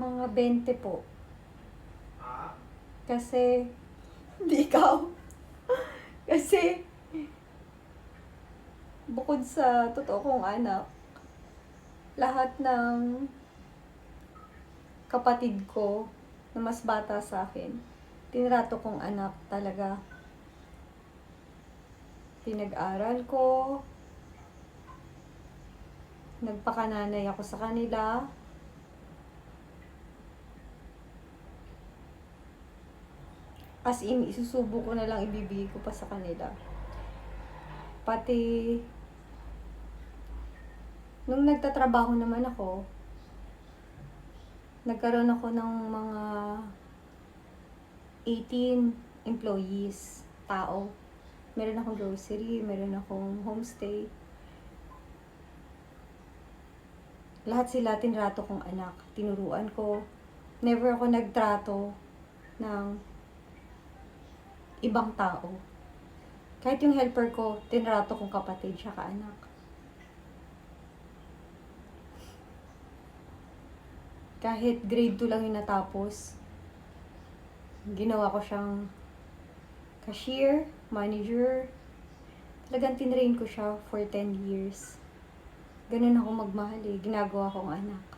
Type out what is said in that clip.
Mga 20 po. Kasi, hindi ikaw. Kasi, bukod sa totoo kong anak, lahat ng kapatid ko na mas bata sa akin, tinrato kong anak talaga. Pinag-aral ko, nagpakananay ako sa kanila, as in, isusubo ko na lang ibibigay ko pa sa kanila. Pati, nung nagtatrabaho naman ako, nagkaroon ako ng mga 18 employees, tao. Meron akong grocery, meron akong homestay. Lahat sila tinrato kong anak. Tinuruan ko. Never ako nagtrato ng ibang tao. Kahit yung helper ko, tinrato kong kapatid siya ka-anak. Kahit grade 2 lang yung natapos, ginawa ko siyang cashier, manager. Talagang tinrain ko siya for 10 years. Ganun ako magmahal eh. Ginagawa kong anak.